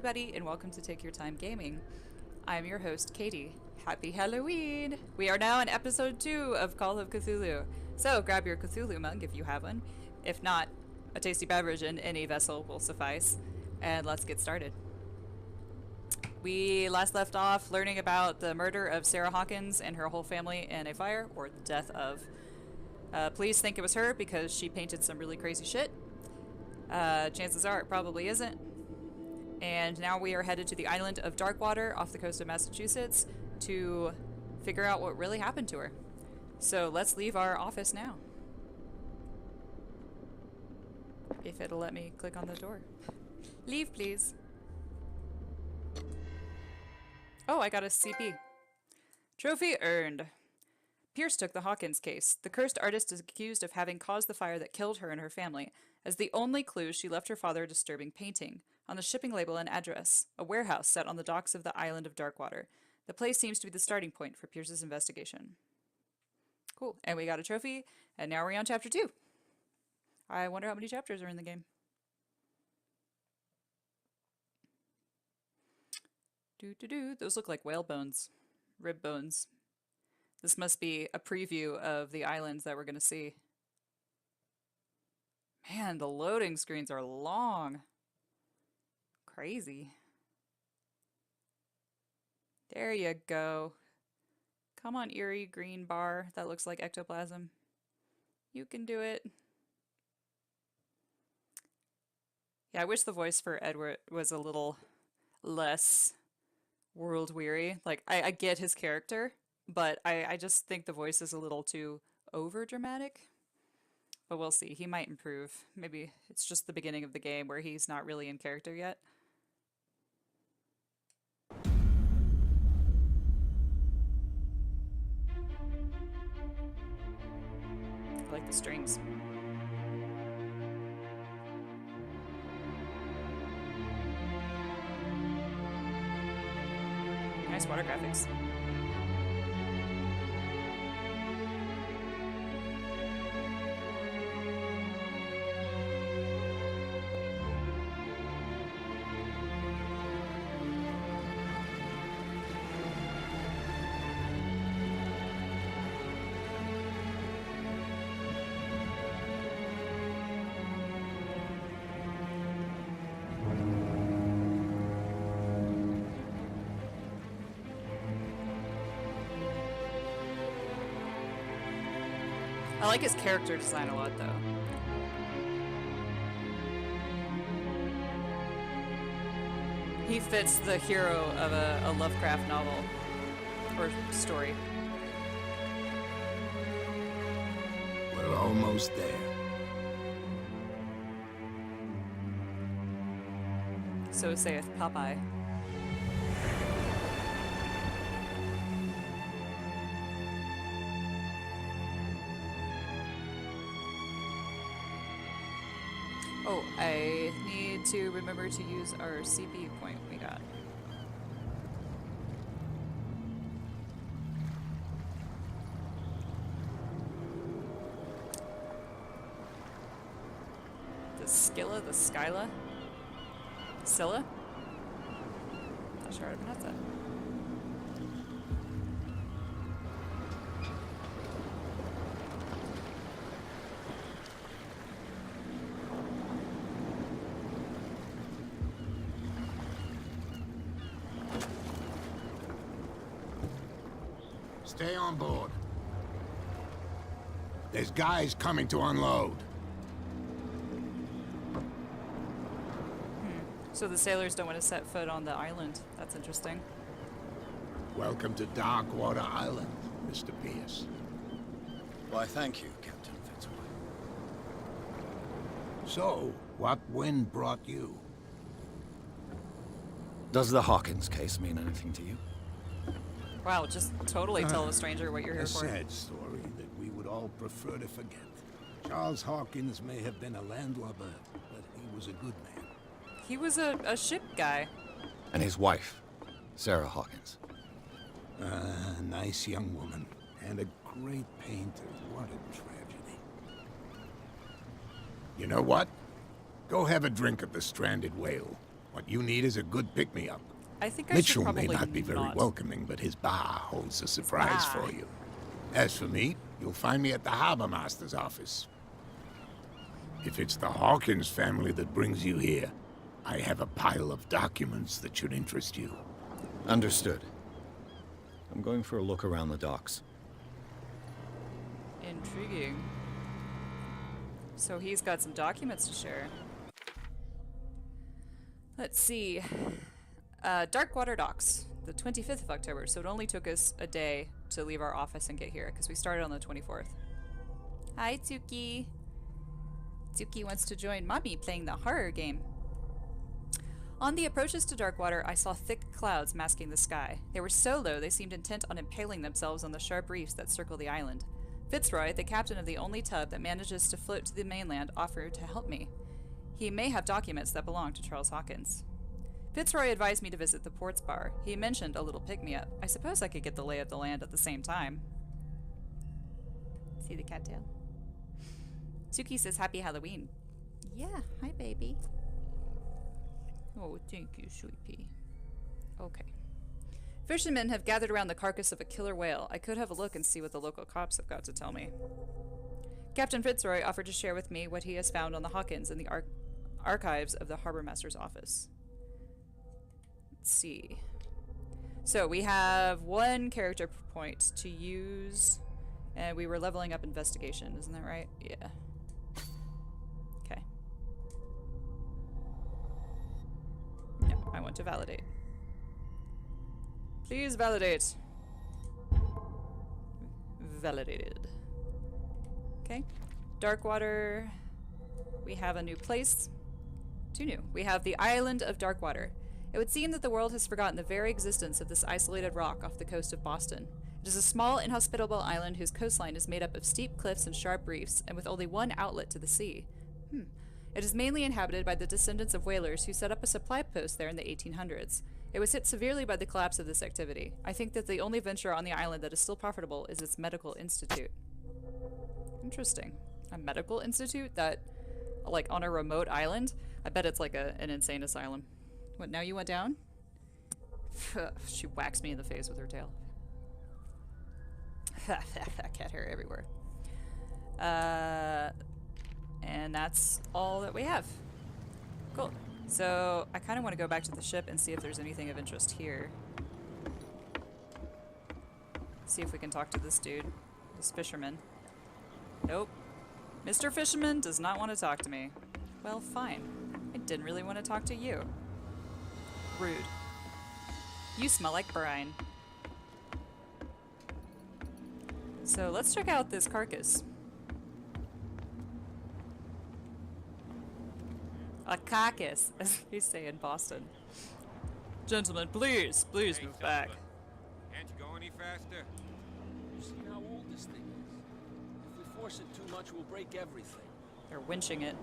everybody, and welcome to Take Your Time Gaming. I'm your host, Katie. Happy Halloween! We are now in episode 2 of Call of Cthulhu. So grab your Cthulhu mug if you have one. If not, a tasty beverage in any vessel will suffice. And let's get started. We last left off learning about the murder of Sarah Hawkins and her whole family in a fire, or the death of. Police think it was her because she painted some really crazy shit. Chances are it probably isn't. And now we are headed to the island of Darkwater off the coast of Massachusetts to figure out what really happened to her. So let's leave our office now. If it'll let me click on the door. Leave, please. Oh, I got a CP. Trophy earned. Pierce took the Hawkins case. The cursed artist is accused of having caused the fire that killed her and her family. As the only clue, she left her father a disturbing painting. On the shipping label, an address, a warehouse set on the docks of the island of Darkwater. The place seems to be the starting point for Pierce's investigation. Cool. And we got a trophy, and now we're on chapter 2. I wonder how many chapters are in the game. Those look like whale bones. Rib bones. This must be a preview of the islands that we're going to see. Man, the loading screens are long. Crazy. There you go. Come on, eerie green bar that looks like ectoplasm. You can do it. Yeah, I wish the voice for Edward was a little less world weary. Like, I get his character, but I just think the voice is a little too over dramatic. But we'll see. He might improve. Maybe it's just the beginning of the game where he's not really in character yet. I like the strings. Nice water graphics. I like his character design a lot, though. He fits the hero of a Lovecraft novel or story. We're almost there. So saith Popeye. Oh, I need to remember to use our CP point we got. The Scylla? The Skyla? Scylla? Not sure how to pronounce that. Stay on board. There's guys coming to unload. So the sailors don't want to set foot on the island. That's interesting. Welcome to Darkwater Island, Mr. Pierce. Why, thank you, Captain Fitzroy. So, what wind brought you? Does the Hawkins case mean anything to you? Wow, just totally tell a stranger what you're here A for. sad story that we would all prefer to forget. Charles Hawkins may have been a landlubber, but he was a good man. He was a ship guy. And his wife, Sarah Hawkins. A nice young woman, and a great painter. What a tragedy. You know what? Go have a drink at the Stranded Whale. What you need is a good pick-me-up. I think I should Mitchell probably may not be very welcoming, but his bar holds a surprise bar. for you. As for me, you'll find me at the Harbor Master's office. If it's the Hawkins family that brings you here, I have a pile of documents that should interest you. Understood. I'm going for a look around the docks. Intriguing. So he's got some documents to share. Let's see. Darkwater Docks, the 25th of October, so it only took us a day to leave our office and get here, because we started on the 24th. Hi, Tsuki. Tsuki wants to join Mommy playing the horror game. On the approaches to Darkwater, I saw thick clouds masking the sky. They were so low they seemed intent on impaling themselves on the sharp reefs that circle the island. Fitzroy, the captain of the only tug that manages to float to the mainland, offered to help me. He may have documents that belong to Charles Hawkins. Fitzroy advised me to visit the ports bar. He mentioned a little pick-me-up. I suppose I could get the lay of the land at the same time. See the cattail? Suki says happy Halloween. Yeah, hi baby. Oh, thank you, sweetie. Okay. Fishermen have gathered around the carcass of a killer whale. I could have a look and see what the local cops have got to tell me. Captain Fitzroy offered to share with me what he has found on the Hawkins in the archives of the Harbor Master's office. Let's see. So we have one character point to use, and we were leveling up investigation, isn't that right? Yeah. Okay. No, I want to validate. Please validate. Validated. Okay. Darkwater. We have a new place. Two new. We have the island of Darkwater. It would seem that the world has forgotten the very existence of this isolated rock off the coast of Boston. It is a small, inhospitable island whose coastline is made up of steep cliffs and sharp reefs, and with only one outlet to the sea. It is mainly inhabited by the descendants of whalers who set up a supply post there in the 1800s. It was hit severely by the collapse of this activity. I think that the only venture on the island that is still profitable is its medical institute. Interesting. A medical institute that, like, on a remote island? I bet it's like an insane asylum. What, now you went down? She whacks me in the face with her tail. Cat hair everywhere. And that's all that we have. Cool. So, I kind of want to go back to the ship and see if there's anything of interest here. See if we can talk to this dude. This fisherman. Nope. Mr. Fisherman does not want to talk to me. Well, fine. I didn't really want to talk to you. Rude. You smell like brine. So let's check out this carcass. A carcass, as they say in Boston. Gentlemen, please move back. Can't you go any faster? You see how old this thing is? If we force it too much, we'll break everything. They're winching it.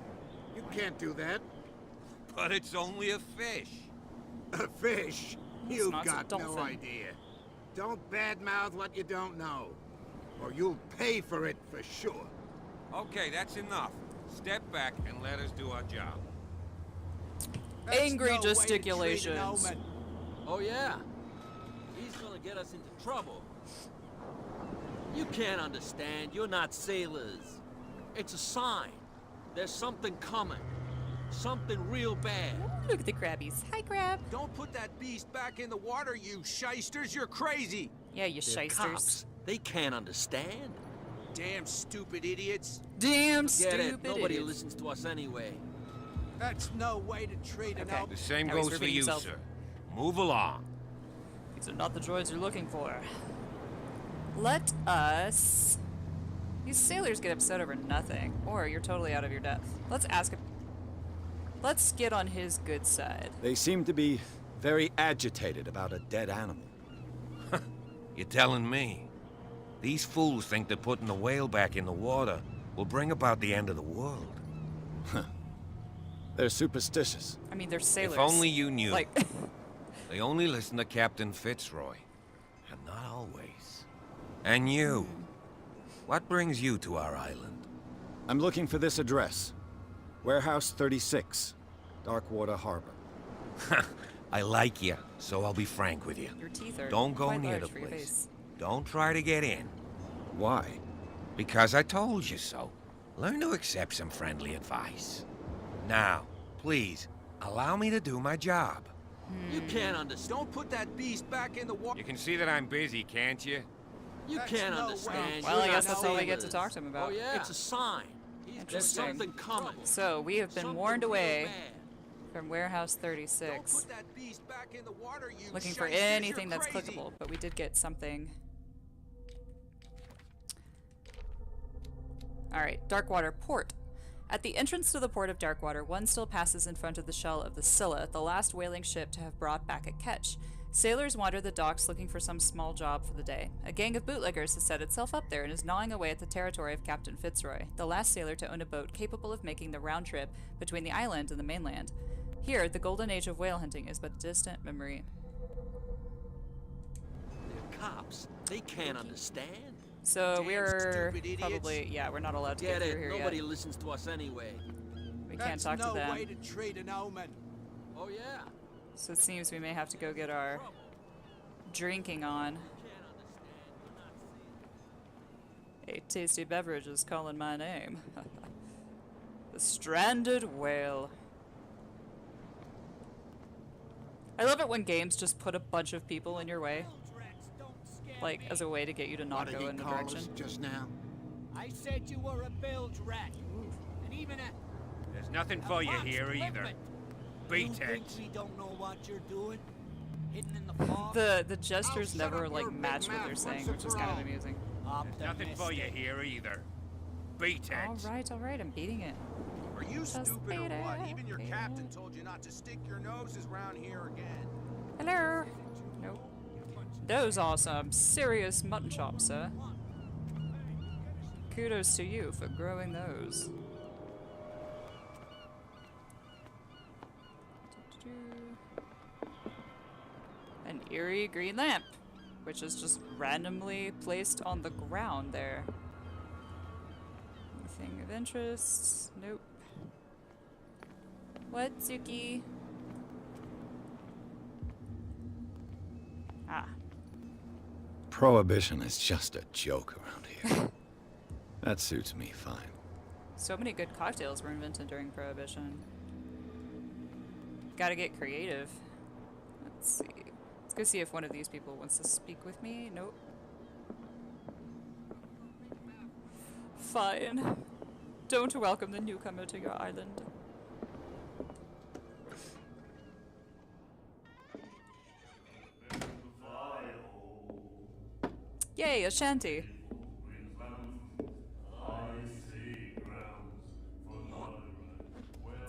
You can't do that. But it's only a fish. A fish? It's You've not a got no dolphin. idea. Don't badmouth what you don't know, or you'll pay for it for sure. Okay, that's enough. Step back and let us do our job. Angry That's no way to treat an gesticulations. omen. Oh yeah? He's gonna get us into trouble. You can't understand. You're not sailors. It's a sign. There's something coming. Something real bad. Look at the crabbies. Hi, crab. Don't put that beast back in the water, you shysters. You're crazy. Yeah, you They're shysters. cops. They can't understand. Damn stupid idiots. Damn Get stupid it? Nobody idiots. listens to us anyway. That's no way to treat an Okay. omen. The same Now he's goes for repeating you, himself. sir. Move along. These are not the droids you're looking for. Let us... These sailors get upset over nothing, or you're totally out of your depth. Let's ask him. Let's get on his good side. They seem to be very agitated about a dead animal. You're telling me? These fools think that putting the whale back in the water will bring about the end of the world. They're superstitious. I mean, they're sailors. If only you knew. Like, They only listen to Captain Fitzroy. And not always. And you. What brings you to our island? I'm looking for this address. Warehouse 36, Darkwater Harbor. I like you, so I'll be frank with you. Your teeth are Don't go quite near large the for your place. face. Don't try to get in. Why? Because I told you so. Learn to accept some friendly advice. Now, please, allow me to do my job. You can't understand. Don't put that beast back in the water. You can see that I'm busy, can't you? You can't no way. understand. Well, You're I guess not that's all we get to sailors. talk to him about. Oh yeah. It's a sign. There's Interesting. something coming. So, we have been Something warned real away bad. from Warehouse Don't 36, put that beast back in the water, you looking for shysters, you're anything that's crazy. clickable, but we did get something. Alright, Darkwater Port. At the entrance to the port of Darkwater, one still passes in front of the shell of the Scylla, the last whaling ship to have brought back a catch. Sailors wander the docks looking for some small job for the day. A gang of bootleggers has set itself up there and is gnawing away at the territory of Captain Fitzroy, the last sailor to own a boat capable of making the round trip between the island and the mainland. Here, the golden age of whale hunting is but a distant memory. They're cops. They can't understand. So Damn we're stupid idiots. probably, yeah, we're not allowed to Get get it? through here Nobody yet. listens to us anyway. We can't That's talk no to them. way to treat an omen. Oh yeah. So it seems we may have to go get our drinking on. Can't understand. You're not A tasty beverage is calling my name. The stranded whale. I love it when games just put a bunch of people in your way, like as a way to get you to not What did go he in the call direction. us just now? I said you were a bilge rat. And even a There's nothing for you box here either. equivalent. Beat You think it. we don't know what you're doing? Hidden in the fog? The gestures shut never up like your big match what mouth they're once saying, and which is for kind of all. amusing. Nothing for you Optimistic. here either. Beat it. All right, I'm beating it. Are you Just stupid or beat what? it, Even your beat captain it. told you not to stick your noses around here again. Hello. Nope. Those are some serious mutton chops, sir. Kudos to you for growing those. An eerie green lamp, which is just randomly placed on the ground there. Anything of interest? Nope. What, Suki? Ah. Prohibition is just a joke around here. That suits me fine. So many good cocktails were invented during Prohibition. Gotta get creative. Let's see. Let's go see if one of these people wants to speak with me. Nope. Fine. Don't welcome the newcomer to your island. Yay, a shanty.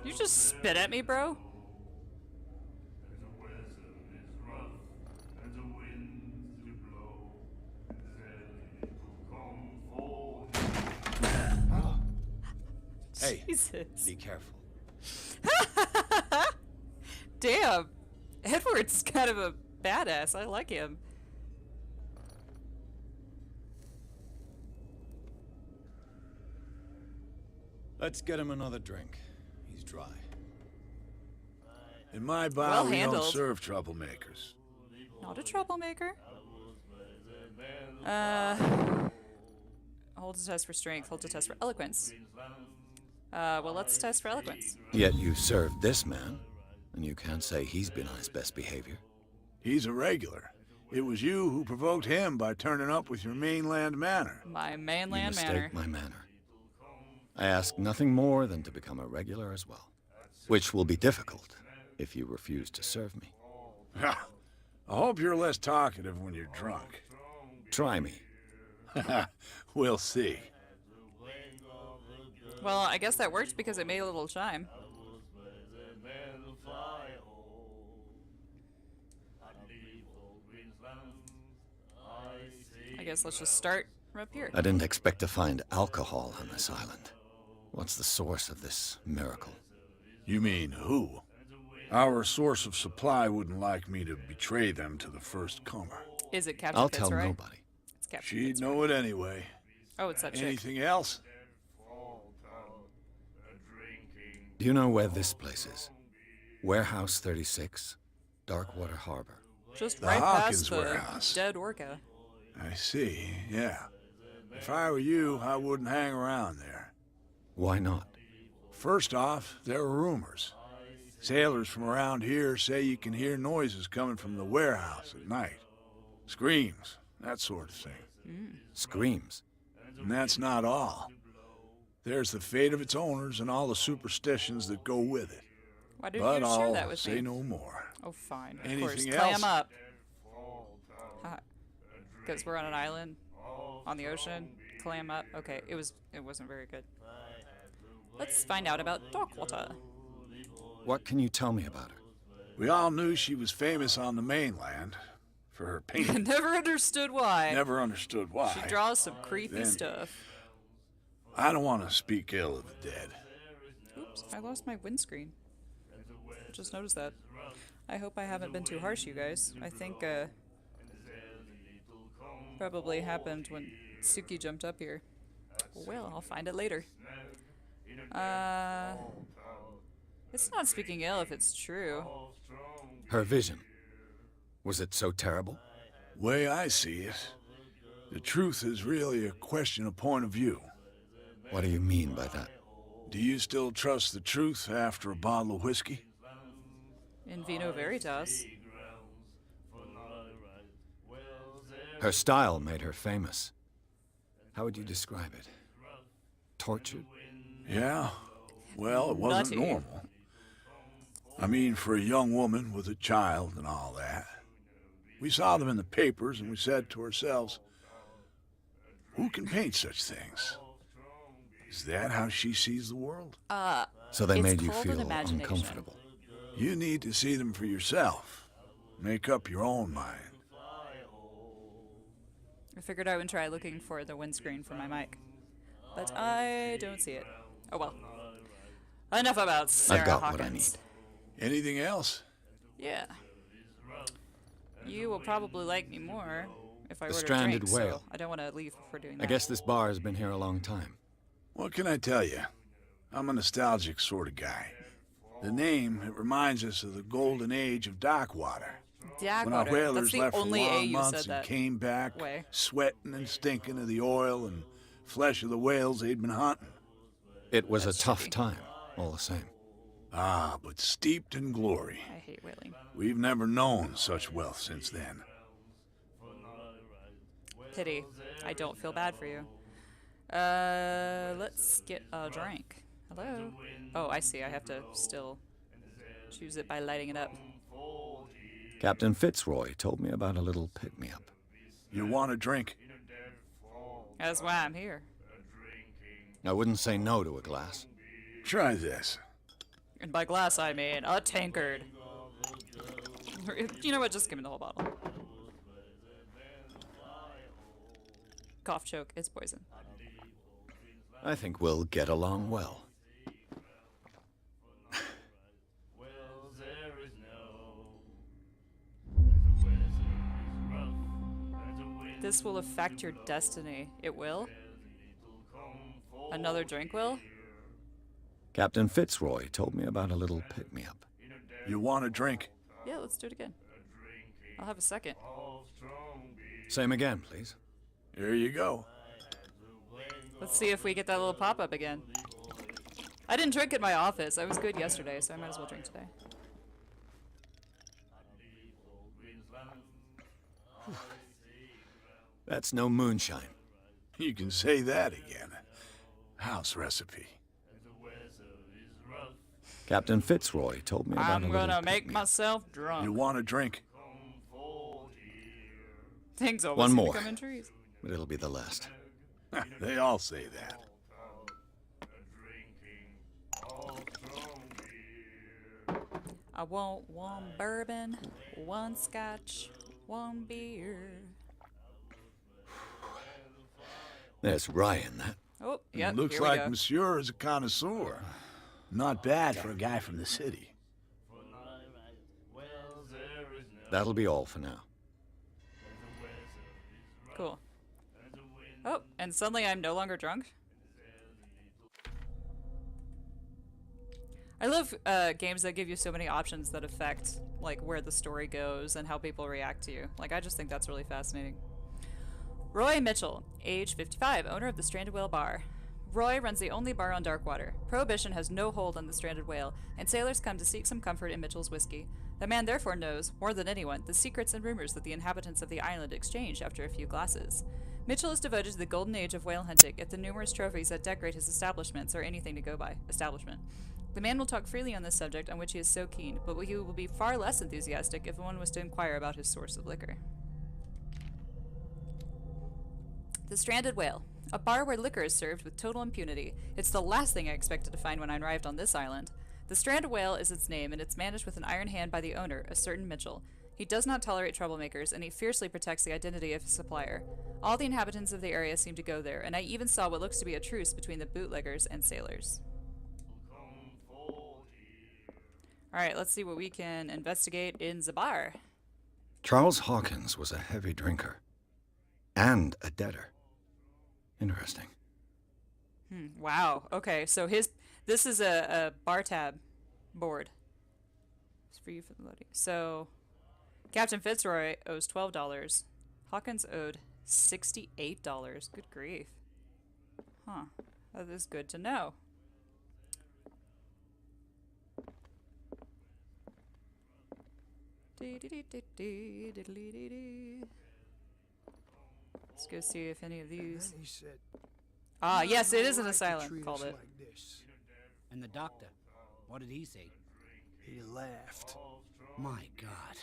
You just spit at me, bro? Hey, Jesus. be careful. Damn. Edward's kind of a badass. I like him. Let's get him another drink. He's dry. In my bar, Well we don't handled. serve troublemakers. Not a troublemaker. Hold to test for strength, hold to test for eloquence. Well, let's test for eloquence. Yet you served this man, and you can't say he's been on his best behavior. He's a regular. It was you who provoked him by turning up with your mainland manner. My You mainland mistake manner. my manner. I ask nothing more than to become a regular as well, which will be difficult if you refuse to serve me. I hope you're less talkative when you're drunk. Try me. We'll see. Well, I guess that worked because it made a little chime. I guess let's just start from up here. I didn't expect to find alcohol on this island. What's the source of this miracle? You mean who? Our source of supply wouldn't like me to betray them to the first comer. Is it Captain I'll tell Fitzroy? nobody. It's Captain She'd Fitzroy. know it anyway. Oh, it's that chick. Anything else? Do you know where this place is? Warehouse 36, Darkwater Harbor. Just The right Hawkins past the warehouse. dead orca. I see, yeah. If I were you, I wouldn't hang around there. Why not? First off, there are rumors. Sailors from around here say you can hear noises coming from the warehouse at night. Screams, that sort of thing. Screams. And that's not all. There's the fate of its owners and all the superstitions that go with it. Why didn't But you share I'll that with say me? no more. Oh, fine. Of Anything course. else? Clam up. Because we're on an island on the ocean. Clam up. Okay, it wasn't very good. Let's find out about Darkwater. What can you tell me about her? We all knew she was famous on the mainland for her painting. Never understood why. Never understood why. She draws some creepy Then- stuff. I don't want to speak ill of the dead. Oops, I lost my windscreen. Just noticed that. I hope I haven't been too harsh, you guys. I think, probably happened when Suki jumped up here. Well, I'll find it later. It's not speaking ill if it's true. Her vision. Was it so terrible? Way I see it, the truth is really a question of point of view. What do you mean by that? Do you still trust the truth after a bottle of whiskey? In Vino Veritas. Her style made her famous. How would you describe it? Tortured? Yeah. Well, it wasn't Nutty. normal. I mean, for a young woman with a child and all that. We saw them in the papers and we said to ourselves, who can paint such things? Is that how she sees the world? So they It's made you called an feel imagination. uncomfortable. You need to see them for yourself. Make up your own mind. I figured I would try looking for the windscreen for my mic. But I don't see it. Oh well. Enough about Sarah I've got Hawkins. what I need. Anything else? Yeah. You will probably like me more if I The order stranded a drink, whale. so I don't want to leave before doing that. I guess this bar has been here a long time. What can I tell you? I'm a nostalgic sort of guy. The name, it reminds us of the golden age of Darkwater. When our Dagwater. That's whalers the left for only A long you months said and that. came back way. sweating and stinking of the oil and flesh of the whales they'd been hunting. It was That's a tough shitty. time, all the same. Ah, but steeped in glory. I hate whaling. We've never known such wealth since then. Pity. I don't feel bad for you. Let's get a drink. Hello? Oh, I see. I have to still choose it by lighting it up. Captain Fitzroy told me about a little pick-me-up. You want a drink? That's why I'm here. I wouldn't say no to a glass. Try this. And by glass, I mean a tankard. You know what? Just give me the whole bottle. Cough choke is poison. I think we'll get along well. This will affect your destiny. It will? Another drink will? Captain Fitzroy told me about a little pick-me-up. You want a drink? Yeah, let's do it again. I'll have a second. Same again, please. Here you go. Let's see if we get that little pop-up again. I didn't drink at my office. I was good yesterday, so I might as well drink today. That's no moonshine. You can say that again. House recipe. Captain Fitzroy told me about I'm a little gonna make pick-me-up. myself You drunk. want a drink? Things always One seem to more. come in trees. But it'll be the last. They all say that. I want one bourbon, one scotch, one beer. There's rye in that. Oh, yep, Looks here we like go. Monsieur is a connoisseur. Not bad for a guy from the city. That'll be all for now. Cool. Oh, and suddenly I'm no longer drunk? I love games that give you so many options that affect like where the story goes and how people react to you. Like, I just think that's really fascinating. Roy Mitchell, age 55, owner of the Stranded Whale Bar. Roy runs the only bar on Darkwater. Prohibition has no hold on the stranded whale, and sailors come to seek some comfort in Mitchell's whiskey. The man therefore knows, more than anyone, the secrets and rumors that the inhabitants of the island exchange after a few glasses. Mitchell is devoted to the golden age of whale hunting, yet the numerous trophies that decorate his establishments are anything to go by. Establishment. The man will talk freely on this subject on which he is so keen, but he will be far less enthusiastic if one was to inquire about his source of liquor. The Stranded Whale. A bar where liquor is served with total impunity. It's the last thing I expected to find when I arrived on this island. The Stranded Whale is its name, and it's managed with an iron hand by the owner, a certain Mitchell. He does not tolerate troublemakers, and he fiercely protects the identity of his supplier. All the inhabitants of the area seem to go there, and I even saw what looks to be a truce between the bootleggers and sailors. Alright, let's see what we can investigate in the bar. Charles Hawkins was a heavy drinker. And a debtor. Interesting. Wow. Okay, so this is a bar tab board. It's for you for the loading. So, Captain Fitzroy owes $12. Hawkins owed $68. Good grief. Huh. That is good to know. Let's go see if any of these. Ah, yes, it is an asylum. Called it. And the doctor, what did he say? He laughed. My God.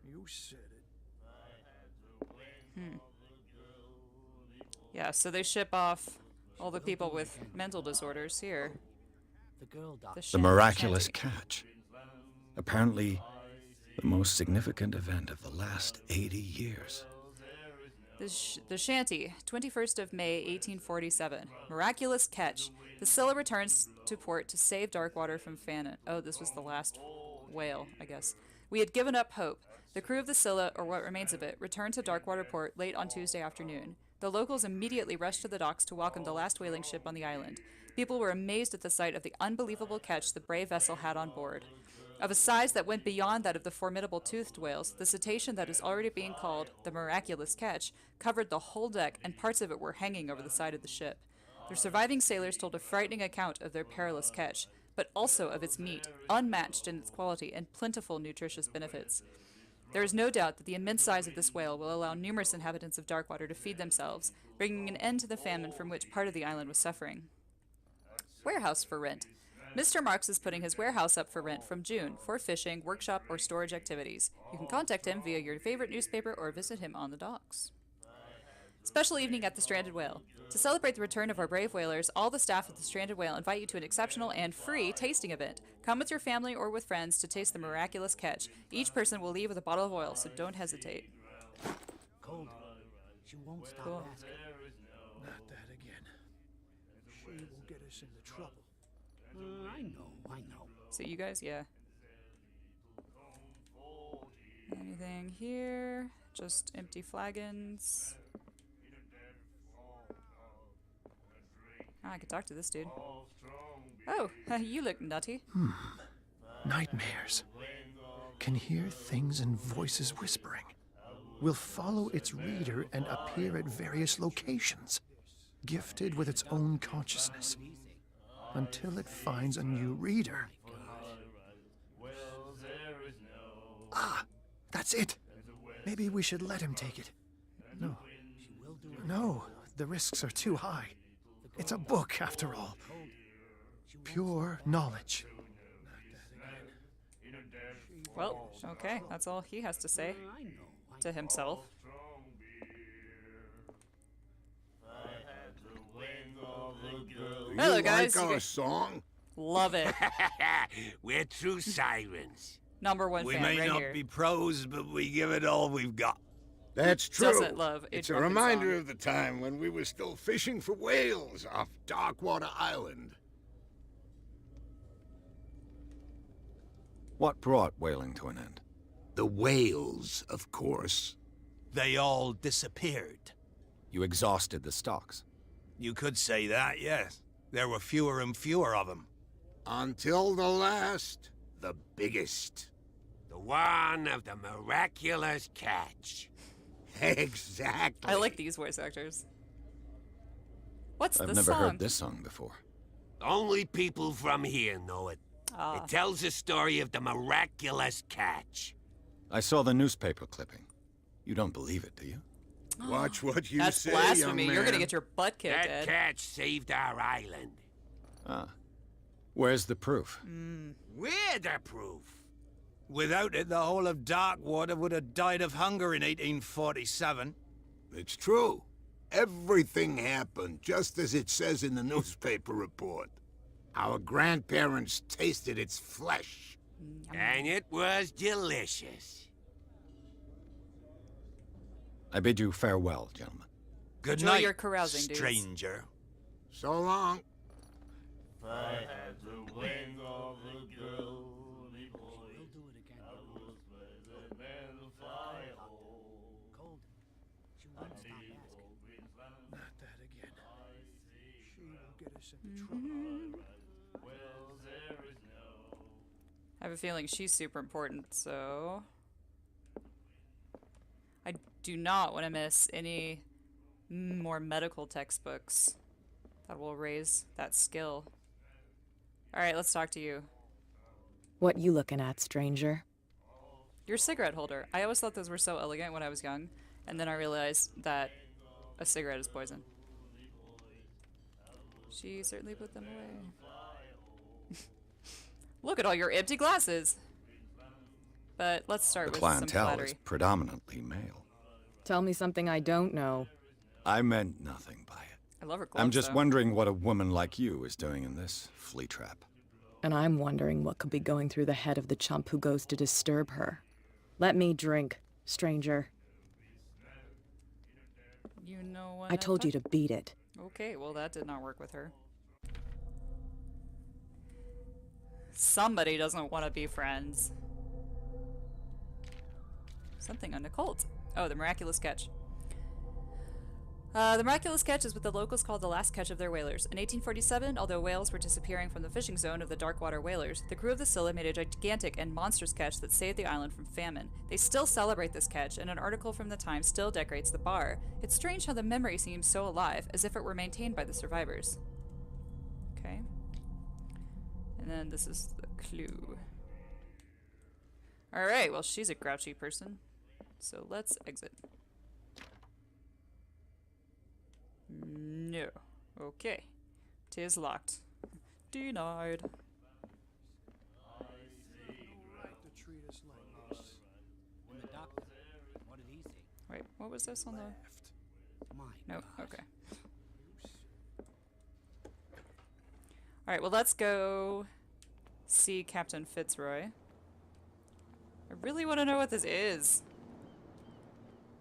You said it. Yeah, so they ship off all the people with mental disorders here. The girl doctor. The miraculous catch. Apparently, the most significant event of the last 80 years. The Shanty, 21st of May, 1847. Miraculous catch. The Scylla returns to port to save Darkwater from famine. Oh, this was the last whale, I guess. We had given up hope. The crew of the Scylla, or what remains of it, returned to Darkwater port late on Tuesday afternoon. The locals immediately rushed to the docks to welcome the last whaling ship on the island. People were amazed at the sight of the unbelievable catch the brave vessel had on board. Of a size that went beyond that of the formidable toothed whales, the cetacean that is already being called the miraculous catch covered the whole deck, and parts of it were hanging over the side of the ship. The surviving sailors told a frightening account of their perilous catch, but also of its meat, unmatched in its quality and plentiful nutritious benefits. There is no doubt that the immense size of this whale will allow numerous inhabitants of Darkwater to feed themselves, bringing an end to the famine from which part of the island was suffering. Warehouse for rent. Mr. Marks is putting his warehouse up for rent from June for fishing, workshop, or storage activities. You can contact him via your favorite newspaper or visit him on the docks. Special evening at the Stranded Whale. To celebrate the return of our brave whalers, all the staff at the Stranded Whale invite you to an exceptional and free tasting event. Come with your family or with friends to taste the miraculous catch. Each person will leave with a bottle of oil, so don't hesitate. Cold. She won't stop Cool. asking. Not that again. She will get us into trouble. I know. So you guys, yeah. Anything here? Just empty flagons. I can talk to this dude. Oh, you look nutty. Nightmares. Can hear things and voices whispering. Will follow its reader and appear at various locations, gifted with its own consciousness, until it finds a new reader. Ah, that's it. Maybe we should let him take it. No, the risks are too high. It's a book, after all. Pure knowledge. Well, okay, that's all he has to say to himself. Hello, guys. Like You our guys song? love it. We're true sirens. Number one We fan may right not here. be pros, but we give it all we've got. That's true. Doesn't love a It's a drunken reminder song. of the time when we were still fishing for whales off Darkwater Island. What brought whaling to an end? The whales, of course. They all disappeared. You exhausted the stocks. You could say that, yes. There were fewer and fewer of them. Until the last, the biggest. The one of the miraculous catch. Exactly. I like these voice actors. What's I've the never song? heard this song before. Only people from here know it. Ah. It tells the story of the miraculous catch. I saw the newspaper clipping. You don't believe it, do you? Watch what you That's say, blasphemy. young You're gonna man. get your butt kicked, That Ed. catch saved our island. Ah. Where's the proof? We're the proof. Without it, the whole of Darkwater would have died of hunger in 1847. It's true. Everything happened just as it says in the newspaper report. Our grandparents tasted its flesh. And it was delicious. I bid you farewell, gentlemen. Good Enjoy night, your carousing, dudes. stranger. So long. Not that again. She will get us into trouble. I have a feeling she's super important, so I do not want to miss any more medical textbooks that will raise that skill. All right, let's talk to you. What you looking at, stranger? Your cigarette holder. I always thought those were so elegant when I was young, and then I realized that a cigarette is poison. She certainly put them away. Look at all your empty glasses. But let's start The with some clientele flattery. is predominantly male. Tell me something I don't know. I meant nothing by it. I love her gloves, I'm just though. wondering what a woman like you is doing in this flea trap. And I'm wondering what could be going through the head of the chump who goes to disturb her. Let me drink, stranger. You know what? I told you to beat it. Okay, well that did not work with her. Somebody doesn't want to be friends. Something on the cult. Oh, the miraculous catch. The miraculous catch is what the locals called the last catch of their whalers. In 1847, although whales were disappearing from the fishing zone of the Darkwater whalers, the crew of the Scylla made a gigantic and monstrous catch that saved the island from famine. They still celebrate this catch, and an article from the Times still decorates the bar. It's strange how the memory seems so alive, as if it were maintained by the survivors. Okay. And then this is the clue. Alright, well she's a grouchy person. So let's exit. No. Okay. 'Tis locked. Denied. To treat us like this. And the doctor, what did he say? Wait, what was this on the... My No, okay. Alright, well let's go see Captain Fitzroy. I really want to know what this is.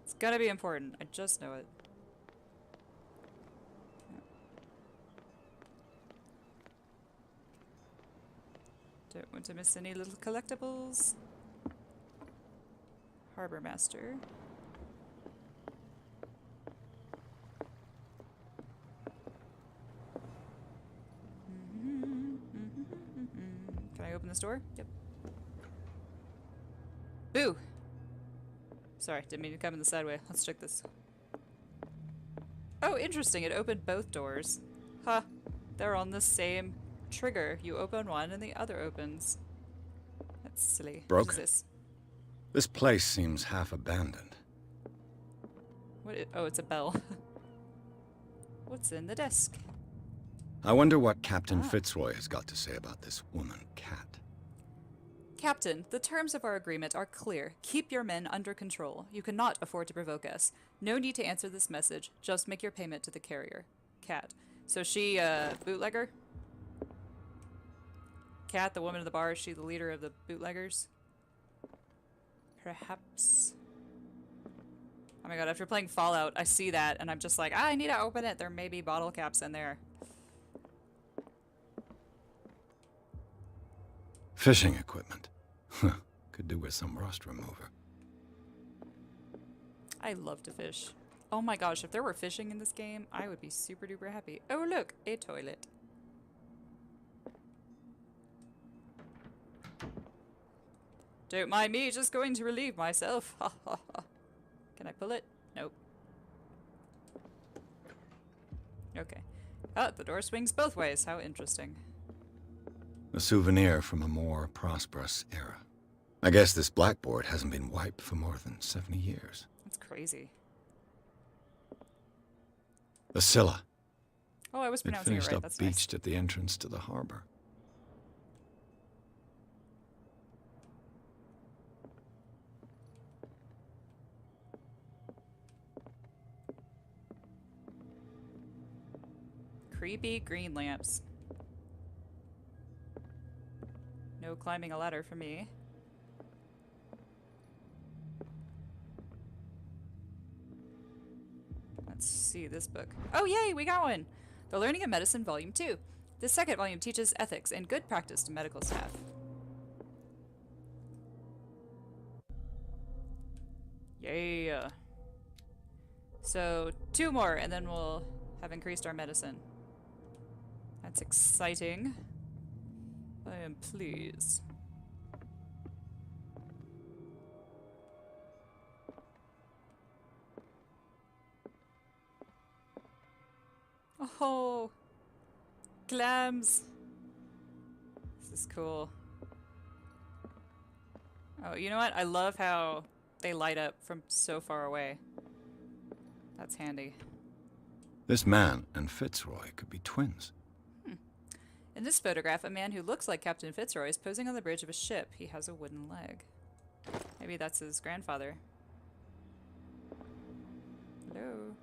It's gonna be important. I just know it. Don't want to miss any little collectibles. Harbor Master. Can I open this door? Yep. Boo! Sorry, didn't mean to come in the side way. Let's check this. Oh, interesting. It opened both doors. Huh. They're on the same trigger. You open one and the other opens. That's silly. What is Broken. this? This place seems half abandoned. Oh, it's a bell. What's in the desk? I wonder what Captain Fitzroy has got to say about this woman, Cat. Captain, the terms of our agreement are clear. Keep your men under control. You cannot afford to provoke us. No need to answer this message. Just make your payment to the carrier. Cat. So she, bootlegger? Cat, the woman in the bar, is she the leader of the bootleggers? Perhaps. Oh my god, after playing Fallout, I see that, and I'm just like, I need to open it. There may be bottle caps in there. Fishing equipment. Huh. Could do with some rust remover. I love to fish. Oh my gosh, if there were fishing in this game, I would be super duper happy. Oh look, a toilet. Don't mind me, just going to relieve myself. Ha ha ha. Can I pull it? Nope. Okay. Oh, the door swings both ways. How interesting. A souvenir from a more prosperous era. I guess this blackboard hasn't been wiped for more than 70 years. That's crazy. The Scylla. Oh, I was It pronouncing it finished right. up That's nice. beached at the entrance to the harbor. Creepy green lamps. No climbing a ladder for me. Let's see this book. Oh, yay, we got one! The Learning of Medicine, Volume 2. This second volume teaches ethics and good practice to medical staff. Yeah. So, 2 more, and then we'll have increased our medicine. That's exciting. I am pleased. Oh, clams. This is cool. Oh, you know what? I love how they light up from so far away. That's handy. This man and Fitzroy could be twins. In this photograph, a man who looks like Captain Fitzroy is posing on the bridge of a ship. He has a wooden leg. Maybe that's his grandfather. Hello?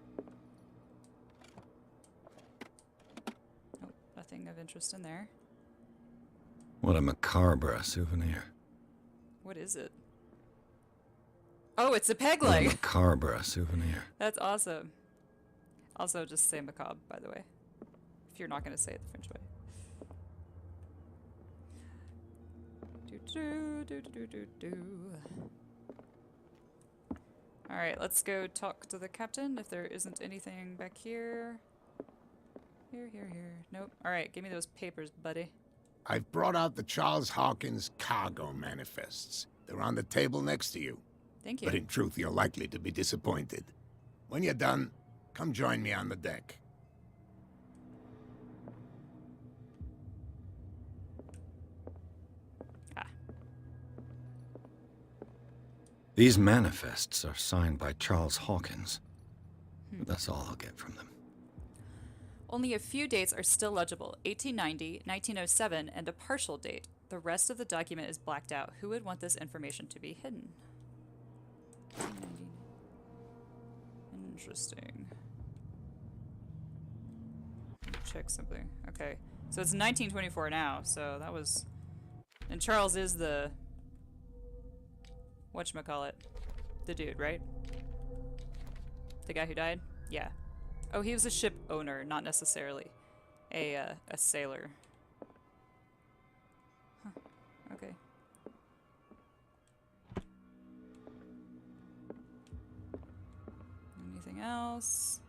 Oh, nothing of interest in there. What a macabre souvenir. What is it? Oh, it's a peg What a leg! macabre souvenir. That's awesome. Also, just say macabre, by the way. If you're not going to say it the French way. Alright, let's go talk to the captain if there isn't anything back here. Here. Nope. Alright, give me those papers, buddy. I've brought out the Charles Hawkins cargo manifests. They're on the table next to you. Thank you. But in truth, you're likely to be disappointed. When you're done, come join me on the deck. These manifests are signed by Charles Hawkins. But that's all I'll get from them. Only a few dates are still legible. 1890, 1907, and a partial date. The rest of the document is blacked out. Who would want this information to be hidden? 1890. Interesting. Check something. Okay. So it's 1924 now, so that was... And Charles is the... Whatchamacallit? The dude, right? The guy who died? Yeah. Oh, he was a ship owner, not necessarily a sailor. Huh. Okay. Anything else?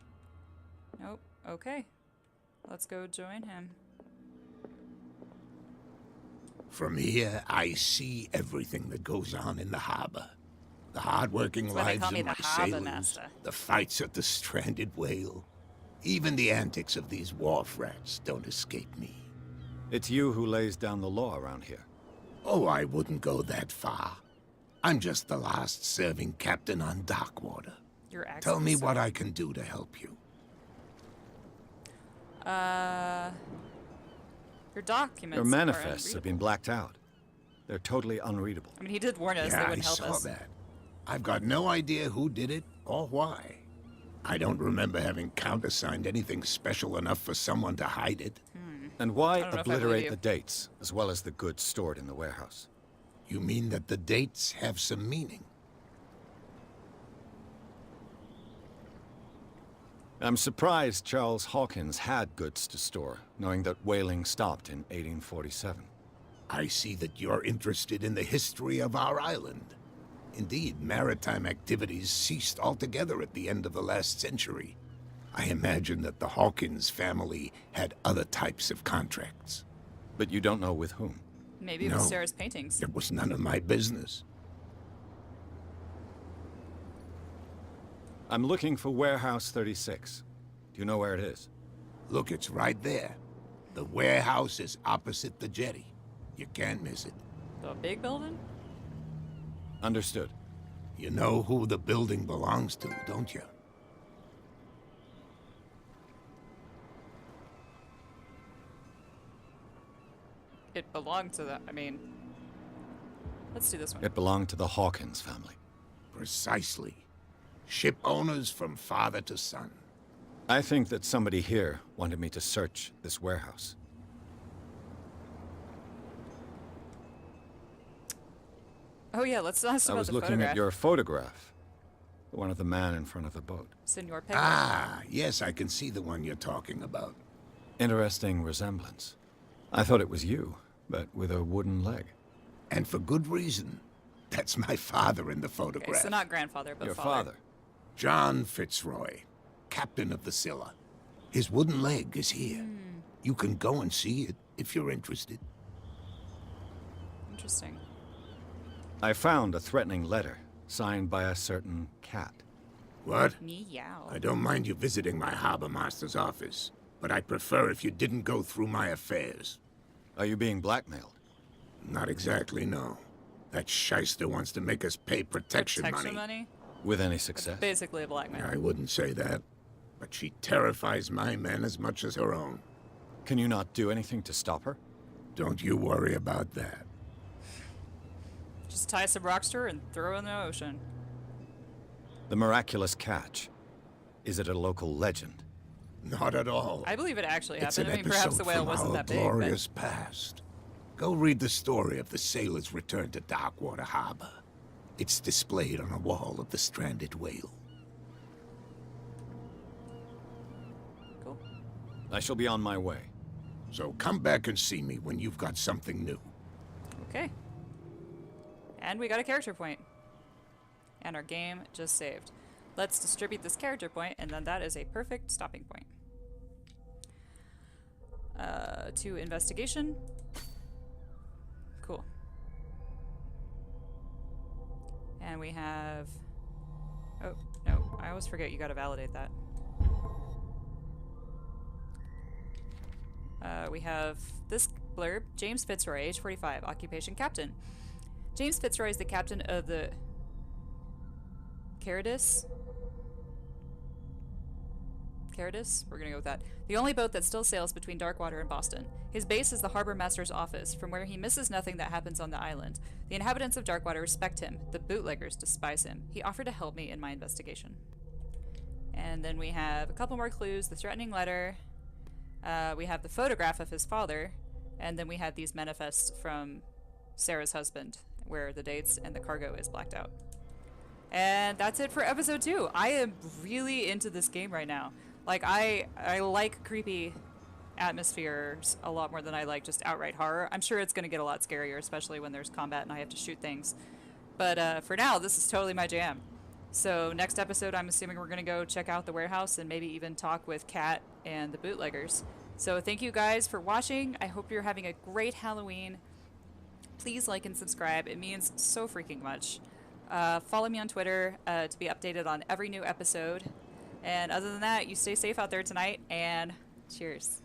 Nope. Okay. Let's go join him. From here, I see everything that goes on in the harbor. The hard-working That's why they lives call me of the my harbor sailors, master. the fights at the stranded whale. Even the antics of these wharf rats don't escape me. It's you who lays down the law around here. Oh, I wouldn't go that far. I'm just the last serving captain on Darkwater. Your accent Tell me is so- what I can do to help you. Your documents Your are manifests have unreadable. been blacked out. They're totally unreadable. I mean, he did warn us they Yeah, I wouldn't help saw us. that. I've got no idea who did it or why. I don't remember having countersigned anything special enough for someone to hide it. And why I don't know if I believe obliterate you. the dates, as well as the goods stored in the warehouse? You mean that the dates have some meaning? I'm surprised Charles Hawkins had goods to store, knowing that whaling stopped in 1847. I see that you're interested in the history of our island. Indeed, maritime activities ceased altogether at the end of the last century. I imagine that the Hawkins family had other types of contracts. But you don't know with whom. Maybe it No. was Sarah's paintings. It was none of my business. I'm looking for Warehouse 36. Do you know where it is? Look, it's right there. The warehouse is opposite the jetty. You can't miss it. The big building? Understood. You know who the building belongs to, don't you? It belonged to the... I mean... Let's do this one. It belonged to the Hawkins family. Precisely. Ship owners from father to son. I think that somebody here wanted me to search this warehouse. Oh yeah, let's ask I about was the looking photograph. at your photograph. The one of the man in front of the boat. Senor Pego. Ah, yes, I can see the one you're talking about. Interesting resemblance. I thought it was you, but with a wooden leg. And for good reason. That's my father in the Okay, photograph. so not grandfather, but Your father. father. John Fitzroy, captain of the Scylla. His wooden leg is here. You can go and see it if you're interested. Interesting. I found a threatening letter signed by a certain cat. What? Meow. I don't mind you visiting my harbor master's office, but I'd prefer if you didn't go through my affairs. Are you being blackmailed? Not exactly, no. That shyster wants to make us pay protection money? With any success? Basically a blackmail. I wouldn't say that, but she terrifies my men as much as her own. Can you not do anything to stop her? Don't you worry about that. Just tie some rocks to her and throw her in the ocean. The miraculous catch. Is it a local legend? Not at all. I believe it actually It's happened. an I mean, perhaps the episode whale from wasn't our that big, glorious past. Go read the story of the sailor's return to Darkwater Harbor. It's displayed on a wall of the stranded whale. but... Cool. I shall be on my way. So come back and see me when you've got something new. Okay. And we got a character point. And our game just saved. Let's distribute this character point, and then that is a perfect stopping point. To investigation. Cool. And we have... Oh, no. I always forget you gotta validate that. We have this blurb. James Fitzroy, age 45, occupation captain. James Fitzroy is the captain of the Caradus? Caradus? We're gonna go with that. The only boat that still sails between Darkwater and Boston. His base is the harbor master's office, from where he misses nothing that happens on the island. The inhabitants of Darkwater respect him. The bootleggers despise him. He offered to help me in my investigation. And then we have a couple more clues. The threatening letter. We have the photograph of his father. And then we have these manifests from Sarah's husband, where the dates and the cargo is blacked out. And that's it for episode 2. I am really into this game right now. Like, I like creepy atmospheres a lot more than I like just outright horror. I'm sure it's going to get a lot scarier, especially when there's combat and I have to shoot things. But for now, this is totally my jam. So next episode, I'm assuming we're going to go check out the warehouse and maybe even talk with Kat and the bootleggers. So thank you guys for watching. I hope you're having a great Halloween. Please like and subscribe. It means so freaking much. Follow me on Twitter to be updated on every new episode. And other than that, you stay safe out there tonight, and cheers.